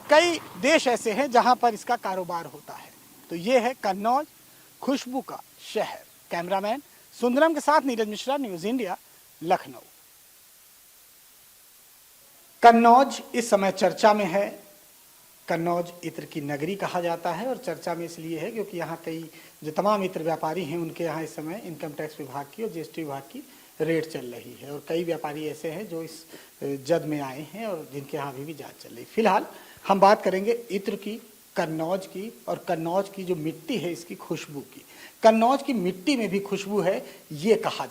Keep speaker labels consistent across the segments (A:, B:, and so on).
A: कई देश ऐसे हैं जहां पर इसका कारोबार होता है। तो ये है कन्नौज, खुशबू का शहर। कैमरामैन सुंदरम के साथ नीरज मिश्रा, न्यूज इंडिया, लखनऊ। कन्नौज इस समय चर्चा में है। कन्नौज इत्र की नगरी कहा जाता है और चर्चा में इसलिए है क्योंकि यहाँ कई जो तमाम इत्र व्यापारी हैं उनके यहाँ इस समय इनकम टैक्स विभाग की और जीएसटी विभाग की रेड चल रही है और कई व्यापारी ऐसे हैं जो इस जद में आए हैं और जिनके यहाँ अभी भी जांच चल रही है। फिलहाल हम बात करेंगे इत्र की, कन्नौज की, और कन्नौज की जो मिट्टी है इसकी खुशबू की। कन्नौज की मिट्टी में भी खुशबू है ये कहा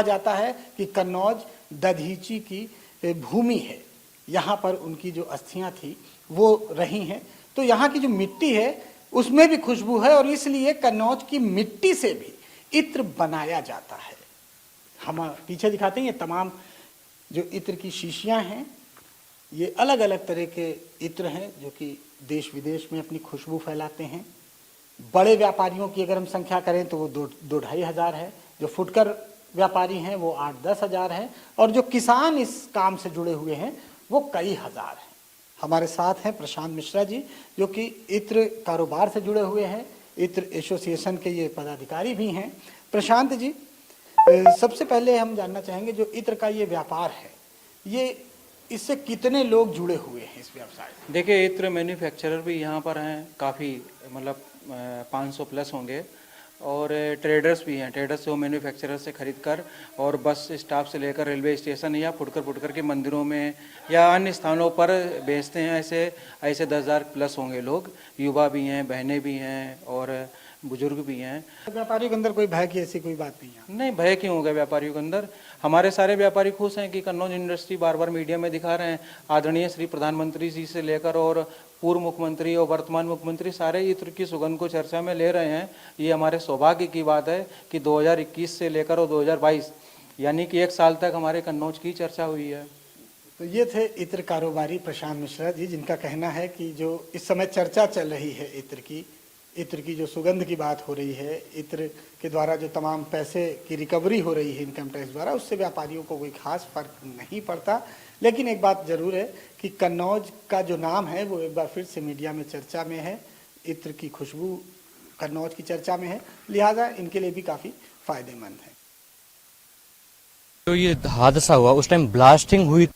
A: जाता है कि कन्नौज दधीची की भूमि है। यहाँ पर उनकी जो अस्थियां थी वो रही हैं, तो यहाँ की जो मिट्टी है उसमें भी खुशबू है और इसलिए कन्नौज की मिट्टी से भी इत्र बनाया जाता है। हम पीछे दिखाते हैं ये तमाम जो इत्र की शीशियां हैं, ये अलग अलग तरह के इत्र हैं जो कि देश विदेश में अपनी खुशबू फैलाते हैं। बड़े व्यापारियों की अगर हम संख्या करें तो वो 2-2.5 हज़ार है, जो फुटकर व्यापारी हैं वो 8-10 हज़ार हैं और जो किसान इस काम से जुड़े हुए हैं वो कई हज़ार हैं। हमारे साथ हैं प्रशांत मिश्रा जी जो कि इत्र कारोबार से जुड़े हुए हैं, इत्र एसोसिएशन के ये पदाधिकारी भी हैं। प्रशांत जी, सबसे पहले हम जानना चाहेंगे जो इत्र का ये व्यापार है, ये इससे कितने लोग जुड़े हुए हैं इस व्यवसाय से?
B: देखिए, इत्र मैन्युफैक्चरर भी यहाँ पर हैं, काफ़ी मतलब 500 प्लस होंगे और ट्रेडर्स भी हैं। ट्रेडर्स जो मैन्युफैक्चरर से खरीद कर और बस स्टॉप से लेकर रेलवे स्टेशन या फुटकर के मंदिरों में या अन्य स्थानों पर बेचते हैं। ऐसे 10,000 प्लस होंगे लोग। युवा भी हैं, बहनें भी हैं और बुजुर्ग भी हैं।
A: व्यापारियों के अंदर कोई भय की ऐसी कोई बात नहीं है?
B: नहीं, भय क्यों होगा व्यापारियों के अंदर। हमारे सारे व्यापारी खुश हैं कि कन्नौज इंडस्ट्री बार बार मीडिया में दिखा रहे हैं। आदरणीय श्री प्रधानमंत्री जी से लेकर और पूर्व मुख्यमंत्री और वर्तमान मुख्यमंत्री सारे इत्र की सुगंध को चर्चा में ले रहे हैं। ये हमारे सौभाग्य की बात है कि 2021 से लेकर और 2022 यानी कि 1 साल तक हमारे कन्नौज की चर्चा हुई है।
A: तो ये थे इत्र कारोबारी प्रशांत मिश्रा जी, जिनका कहना है कि जो इस समय चर्चा चल रही है इत्र की जो सुगंध की बात हो रही है, इत्र के द्वारा जो तमाम पैसे की रिकवरी हो रही है इनकम टैक्स द्वारा, उससे व्यापारियों को कोई खास फर्क नहीं पड़ता। लेकिन एक बात जरूर है कि कन्नौज का जो नाम है वो एक बार फिर से मीडिया में चर्चा में है। इत्र की खुशबू कन्नौज की चर्चा में है, लिहाजा इनके लिए भी काफ़ी फायदेमंद है।
C: तो ये हादसा हुआ उस टाइम ब्लास्टिंग हुई